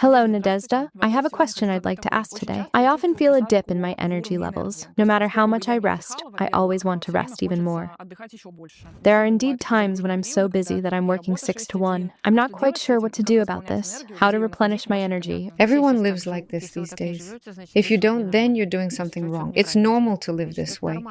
Hello, Nadezhda. I have a question I'd like to ask today. I often feel a dip in my energy levels. No matter how much I rest, I always want to rest even more. There are indeed times when I'm so busy that I'm working 6 to 1. I'm not quite sure what to do about this, how to replenish my energy. Everyone lives like this these days. If you don't, then you're doing something wrong. It's normal to live this way.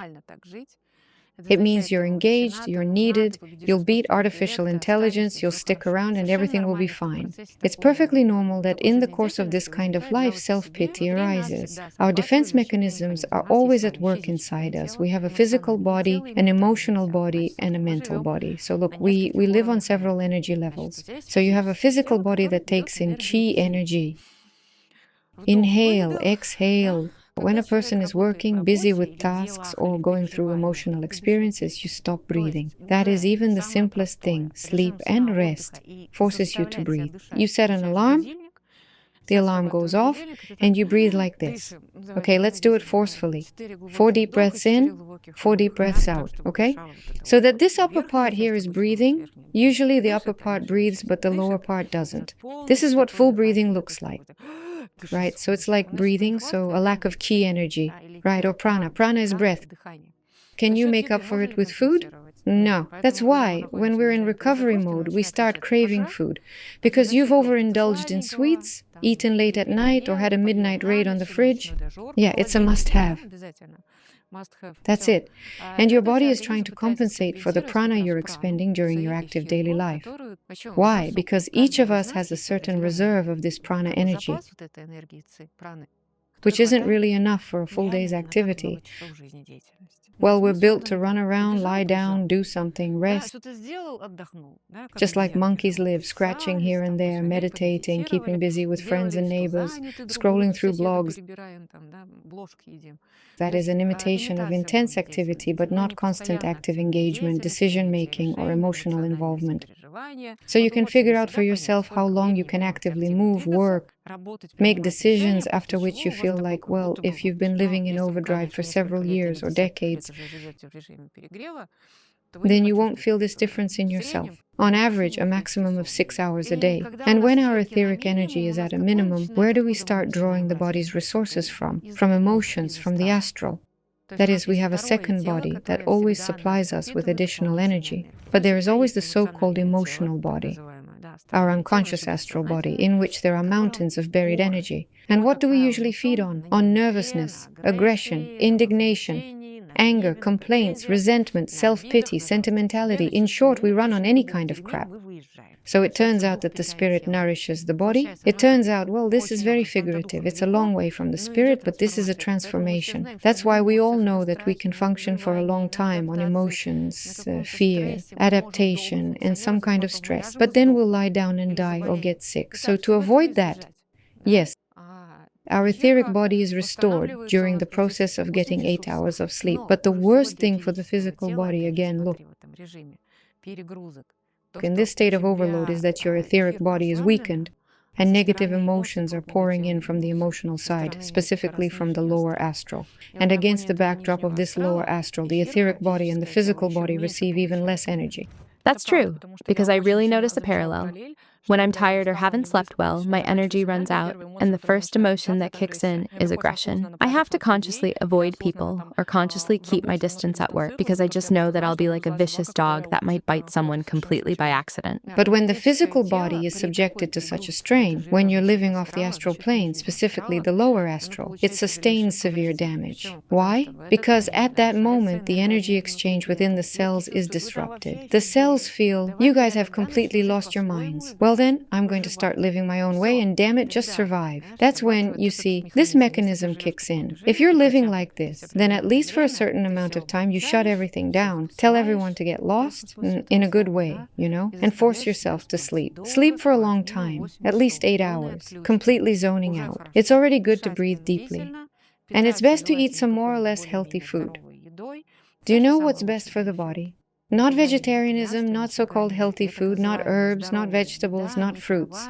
It means you're engaged, you're needed, you'll beat artificial intelligence, you'll stick around, and everything will be fine. It's perfectly normal that in the course of this kind of life, self-pity arises. Our defense mechanisms are always at work inside us. We have a physical body, an emotional body, and a mental body. So look, we live on several energy levels. So you have a physical body that takes in chi energy. Inhale, exhale. When a person is working, busy with tasks, or going through emotional experiences, you stop breathing. That is even the simplest thing. Sleep and rest forces you to breathe. You set an alarm, the alarm goes off, and you breathe like this. Okay, let's do it forcefully. 4 deep breaths in, 4 deep breaths out, okay? So that this upper part here is breathing. Usually the upper part breathes, but the lower part doesn't. This is what full breathing looks like. Right, so it's like breathing, so a lack of chi energy, right, or prana. Prana is breath. Can you make up for it with food? No. That's why, when we're in recovery mode, we start craving food. Because you've overindulged in sweets, eaten late at night, or had a midnight raid on the fridge. Yeah, it's a must-have. That's it. And your body is trying to compensate for the prana you're expending during your active daily life. Why? Because each of us has a certain reserve of this prana energy, which isn't really enough for a full day's activity. Well, we're built to run around, lie down, do something, rest. Just like monkeys live, scratching here and there, meditating, keeping busy with friends and neighbors, scrolling through blogs. That is an imitation of intense activity, but not constant active engagement, decision-making, or emotional involvement. So you can figure out for yourself how long you can actively move, work, make decisions after which you feel like, well, if you've been living in overdrive for several years or decades, then you won't feel this difference in yourself. On average, a maximum of 6 hours a day. And when our etheric energy is at a minimum, where do we start drawing the body's resources from? From emotions, from the astral. That is, we have a second body that always supplies us with additional energy. But there is always the so-called emotional body, our unconscious astral body, in which there are mountains of buried energy. And what do we usually feed on? On nervousness, aggression, indignation, anger, complaints, resentment, self-pity, sentimentality. In short, we run on any kind of crap. So it turns out that the spirit nourishes the body. It turns out, well, this is very figurative. It's a long way from the spirit, but this is a transformation. That's why we all know that we can function for a long time on emotions, fear, adaptation, and some kind of stress. But then we'll lie down and die or get sick. So to avoid that, yes, our etheric body is restored during the process of getting 8 hours of sleep. But the worst thing for the physical body, again, look, in this state of overload is that your etheric body is weakened and negative emotions are pouring in from the emotional side, specifically from the lower astral. And against the backdrop of this lower astral, the etheric body and the physical body receive even less energy. That's true, because I really notice a parallel. When I'm tired or haven't slept well, my energy runs out, and the first emotion that kicks in is aggression. I have to consciously avoid people or consciously keep my distance at work because I just know that I'll be like a vicious dog that might bite someone completely by accident. But when the physical body is subjected to such a strain, when you're living off the astral plane, specifically the lower astral, it sustains severe damage. Why? Because at that moment, the energy exchange within the cells is disrupted. The cells feel, you guys have completely lost your minds. Well then, I'm going to start living my own way and damn it, just survive. That's when, you see, this mechanism kicks in. If you're living like this, then at least for a certain amount of time, you shut everything down, tell everyone to get lost, in a good way, you know, and force yourself to sleep. Sleep for a long time, at least 8 hours, completely zoning out. It's already good to breathe deeply. And it's best to eat some more or less healthy food. Do you know what's best for the body? Not vegetarianism, not so-called healthy food, not herbs, not vegetables, not fruits.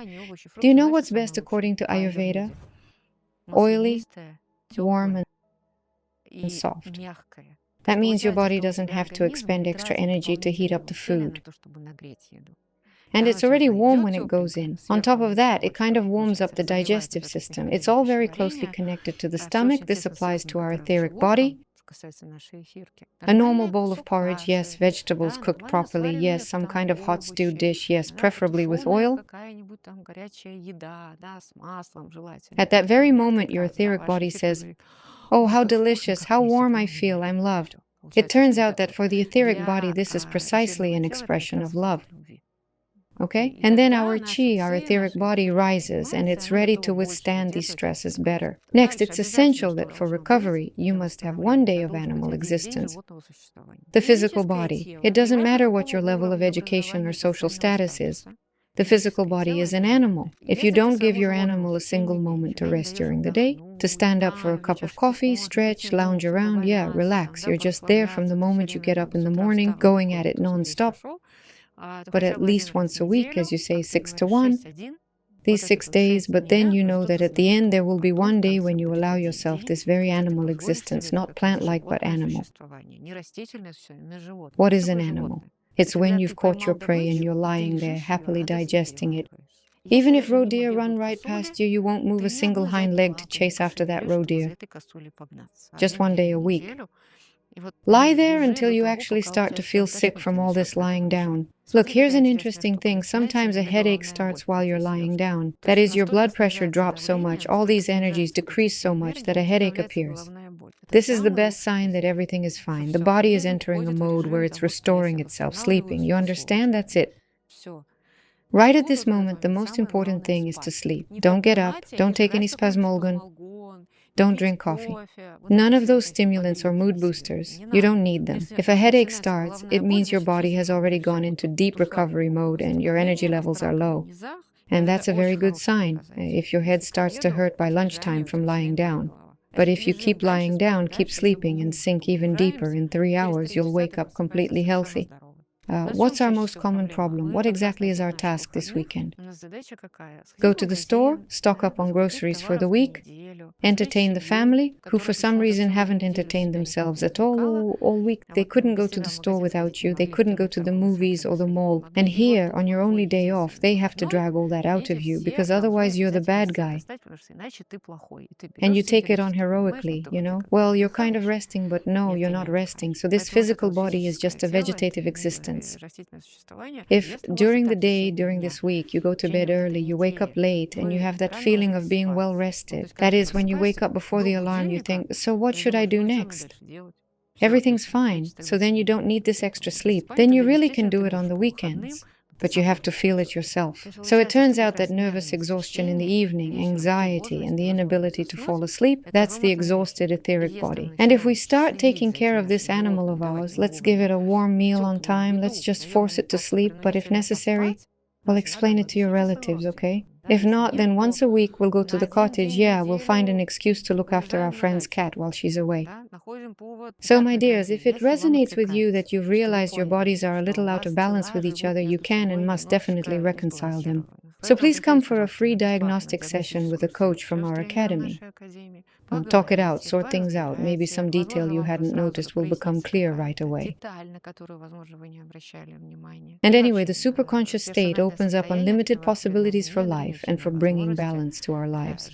Do you know what's best according to Ayurveda? Oily, warm, and soft. That means your body doesn't have to expend extra energy to heat up the food. And it's already warm when it goes in. On top of that, it kind of warms up the digestive system. It's all very closely connected to the stomach. This applies to our etheric body. A normal bowl of porridge, yes. Vegetables cooked properly, yes. Some kind of hot stewed dish, yes, preferably with oil. At that very moment, your etheric body says, "Oh, how delicious, how warm I feel, I'm loved." It turns out that for the etheric body, this is precisely an expression of love. Okay? And then our chi, our etheric body, rises, and it's ready to withstand these stresses better. Next, it's essential that for recovery, you must have one day of animal existence. The physical body. It doesn't matter what your level of education or social status is. The physical body is an animal. If you don't give your animal a single moment to rest during the day, to stand up for a cup of coffee, stretch, lounge around, yeah, relax. You're just there from the moment you get up in the morning, going at it non-stop. But at least once a week, as you say, 6 to 1, these 6 days, but then you know that at the end there will be one day when you allow yourself this very animal existence, not plant-like, but animal. What is an animal? It's when you've caught your prey and you're lying there, happily digesting it. Even if roe deer run right past you, you won't move a single hind leg to chase after that roe deer. Just one day a week. Lie there until you actually start to feel sick from all this lying down. Look, here's an interesting thing. Sometimes a headache starts while you're lying down. That is, your blood pressure drops so much, all these energies decrease so much that a headache appears. This is the best sign that everything is fine. The body is entering a mode where it's restoring itself, sleeping. You understand? That's it. Right at this moment, the most important thing is to sleep. Don't get up. Don't take any spasmolgon. Don't drink coffee. None of those stimulants or mood boosters. You don't need them. If a headache starts, it means your body has already gone into deep recovery mode and your energy levels are low. And that's a very good sign if your head starts to hurt by lunchtime from lying down. But if you keep lying down, keep sleeping, and sink even deeper, in 3 hours, you'll wake up completely healthy. What's our most common problem? What exactly is our task this weekend? Go to the store, stock up on groceries for the week, entertain the family, who for some reason haven't entertained themselves at all week. They couldn't go to the store without you. They couldn't go to the movies or the mall. And here, on your only day off, they have to drag all that out of you, because otherwise you're the bad guy. And you take it on heroically, you know? Well, you're kind of resting, but no, you're not resting. So this physical body is just a vegetative existence. If during the day, during this week, you go to bed early, you wake up late, and you have that feeling of being well rested, that is, when you wake up before the alarm, you think, so what should I do next? Everything's fine, so then you don't need this extra sleep. Then you really can do it on the weekends. But you have to feel it yourself. So it turns out that nervous exhaustion in the evening, anxiety, and the inability to fall asleep, that's the exhausted etheric body. And if we start taking care of this animal of ours, let's give it a warm meal on time, let's just force it to sleep, but if necessary, well, explain it to your relatives, okay? If not, then once a week we'll go to the cottage, yeah, we'll find an excuse to look after our friend's cat while she's away. So, my dears, if it resonates with you that you've realized your bodies are a little out of balance with each other, you can and must definitely reconcile them. So please come for a free diagnostic session with a coach from our academy. Talk it out, sort things out. Maybe some detail you hadn't noticed will become clear right away. And anyway, the superconscious state opens up unlimited possibilities for life and for bringing balance to our lives.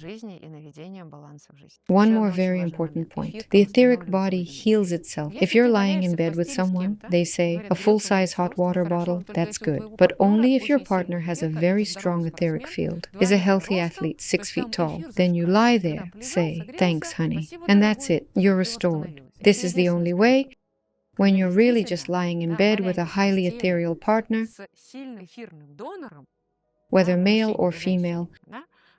One more very important point. The etheric body heals itself. If you're lying in bed with someone, they say, a full-size hot water bottle, that's good. But only if your partner has a very strong etheric field, is a healthy athlete, 6 feet tall. Then you lie there, say, thanks, honey. And that's it. You're restored. This is the only way. When you're really just lying in bed with a highly ethereal partner, whether male or female,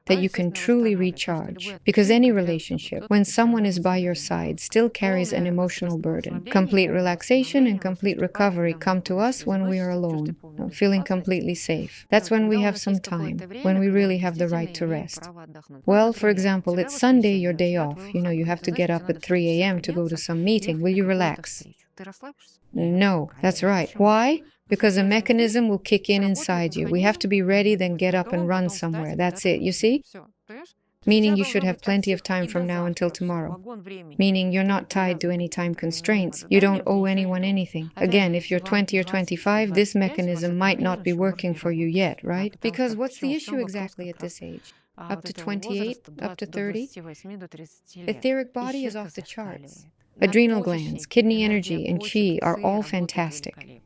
that you can truly recharge. Because any relationship, when someone is by your side, still carries an emotional burden. Complete relaxation and complete recovery come to us when we are alone, feeling completely safe. That's when we have some time, when we really have the right to rest. Well, for example, it's Sunday, your day off. You have to get up at 3 a.m. to go to some meeting. Will you relax? No, that's right. Why? Because a mechanism will kick in inside you. We have to be ready, then get up and run somewhere. That's it, you see? meaning you should have plenty of time from now until tomorrow, meaning you're not tied to any time constraints. You don't owe anyone anything. Again, if you're 20 or 25, this mechanism might not be working for you yet, right? Because what's the issue exactly at this age? Up to 28, up to 30? Etheric body is off the charts. Adrenal glands, kidney energy, and qi are all fantastic.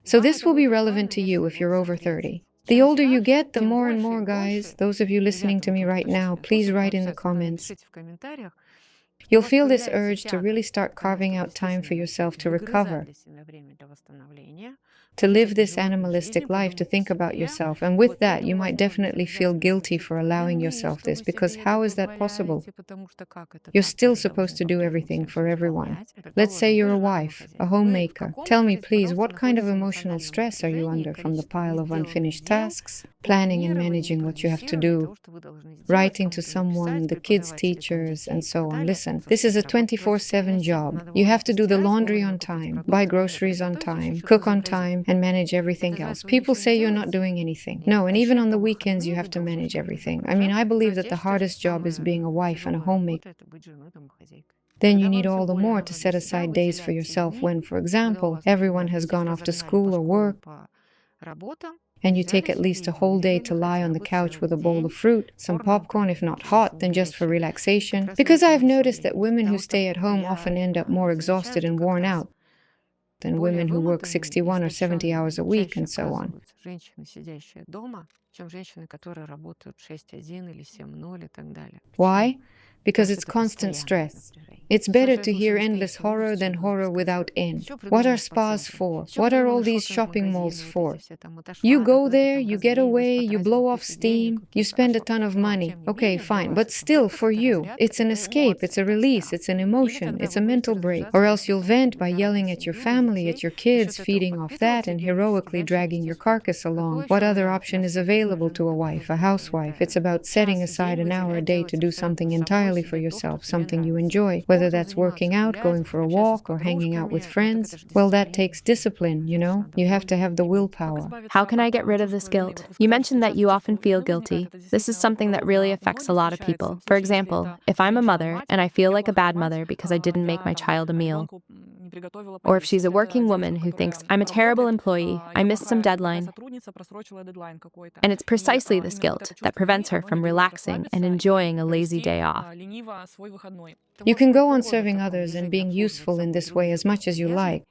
So this will be relevant to you if you're over 30. The older you get, the more and more, guys, those of you listening to me right now, please write in the comments. You'll feel this urge to really start carving out time for yourself to recover, to live this animalistic life, to think about yourself. And with that, you might definitely feel guilty for allowing yourself this, because how is that possible? You're still supposed to do everything for everyone. Let's say you're a wife, a homemaker. Tell me, please, what kind of emotional stress are you under from the pile of unfinished tasks, planning and managing what you have to do, writing to someone, the kids' teachers, and so on? Listen, this is a 24/7 job. You have to do the laundry on time, buy groceries on time, cook on time, and manage everything else. People say you're not doing anything. No, and even on the weekends you have to manage everything. I mean, I believe that the hardest job is being a wife and a homemaker. Then you need all the more to set aside days for yourself when, for example, everyone has gone off to school or work, and you take at least a whole day to lie on the couch with a bowl of fruit, some popcorn if not hot, then just for relaxation. Because I've noticed that women who stay at home often end up more exhausted and worn out than women who work 61 or 70 hours a week, and so on. Why? Because it's constant stress. It's better to hear endless horror than horror without end. What are spas for? What are all these shopping malls for? You go there, you get away, you blow off steam, you spend a ton of money. Okay, fine. But still, for you, it's an escape, it's a release, it's an emotion, it's a mental break. Or else you'll vent by yelling at your family, at your kids, feeding off that, and heroically dragging your carcass along. What other option is available to a wife, a housewife? It's about setting aside an hour a day to do something entirely for yourself, something you enjoy, whether that's working out, going for a walk, or hanging out with friends. Well, that takes discipline, you know? You have to have the willpower. How can I get rid of this guilt? You mentioned that you often feel guilty. This is something that really affects a lot of people. For example, if I'm a mother and I feel like a bad mother because I didn't make my child a meal, or if she's a working woman who thinks, I'm a terrible employee, I missed some deadline. And it's precisely this guilt that prevents her from relaxing and enjoying a lazy day off. You can go on serving others and being useful in this way as much as you like,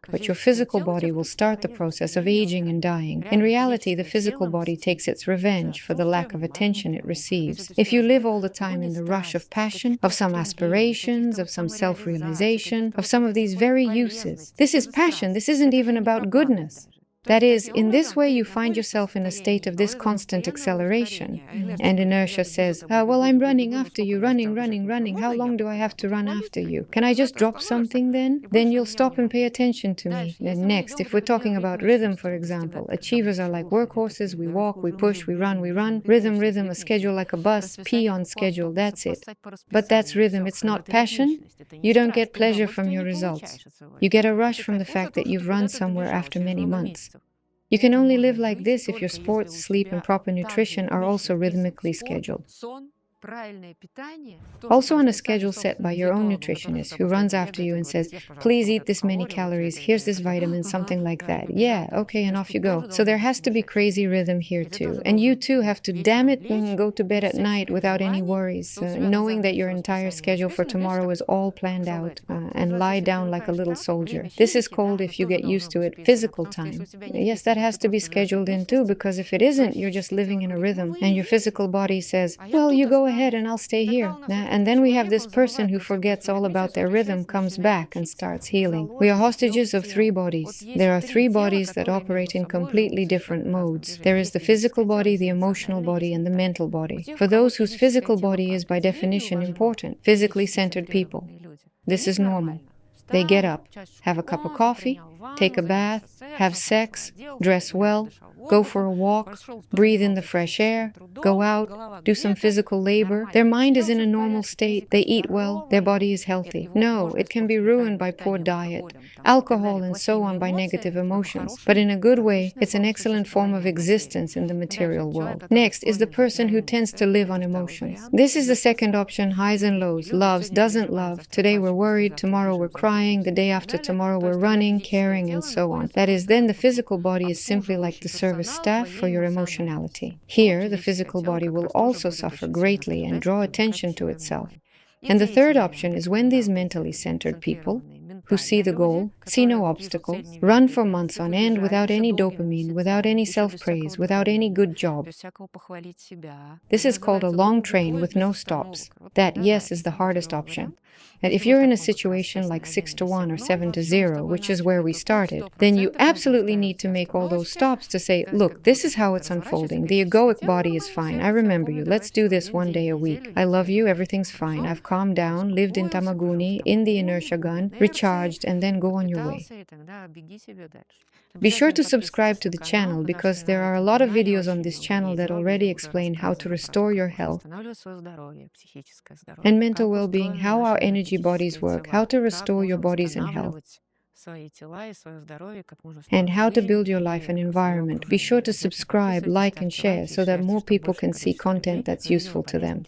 but your physical body will start the process of aging and dying. In reality, the physical body takes its revenge for the lack of attention it receives. If you live all the time in the rush of passion, of some aspirations, of some self-realization, of some of these very uses, this is passion, this isn't even about goodness. That is, in this way you find yourself in a state of this constant acceleration. And inertia says, well, I'm running after you, running. How long do I have to run after you? Can I just drop something then? Then you'll stop and pay attention to me. And next, if we're talking about rhythm, for example, achievers are like workhorses. We walk, we push, we run. Rhythm, a schedule like a bus, P on schedule, that's it. But that's rhythm, it's not passion. You don't get pleasure from your results. You get a rush from the fact that you've run somewhere after many months. You can only live like this if your sports, sleep, and proper nutrition are also rhythmically scheduled. Also on a schedule set by your own nutritionist who runs after you and says, please eat this many calories, here's this vitamin, something like that. Yeah, okay, and off you go. So there has to be crazy rhythm here too. And you too have to, damn it, go to bed at night without any worries, knowing that your entire schedule for tomorrow is all planned out, and lie down like a little soldier. This is called, if you get used to it, physical time. Yes, that has to be scheduled in too, because if it isn't, you're just living in a rhythm, and your physical body says, well, you go ahead and I'll stay here. And then we have this person who forgets all about their rhythm, comes back and starts healing. We are hostages of three bodies. There are three bodies that operate in completely different modes. There is the physical body, the emotional body, and the mental body. For those whose physical body is by definition important, physically centered people, this is normal. They get up, have a cup of coffee, take a bath, have sex, dress well, go for a walk, breathe in the fresh air, go out, do some physical labor. Their mind is in a normal state. They eat well, their body is healthy. No, it can be ruined by poor diet, alcohol, and so on by negative emotions. But in a good way, it's an excellent form of existence in the material world. Next is the person who tends to live on emotions. This is the second option, highs and lows, loves, doesn't love. Today we're worried, tomorrow we're crying, the day after tomorrow we're running, caring, and so on. That is, then the physical body is simply like the service staff for your emotionality. Here, the physical body will also suffer greatly and draw attention to itself. And the third option is when these mentally centered people, who see the goal, see no obstacles, run for months on end without any dopamine, without any self-praise, without any good job. This is called a long train with no stops. That, yes, is the hardest option. And if you're in a situation like 6-1 or 7-0, which is where we started, then you absolutely need to make all those stops to say, look, this is how it's unfolding. The egoic body is fine. I remember you. Let's do this one day a week. I love you. Everything's fine. I've calmed down, lived in Tamaguni, in the inertia gun, recharged, and then go on your way. Be sure to subscribe to the channel because there are a lot of videos on this channel that already explain how to restore your health and mental well-being, how our energy bodies work, how to restore your bodies and health, and how to build your life and environment. Be sure to subscribe, like, and share so that more people can see content that's useful to them.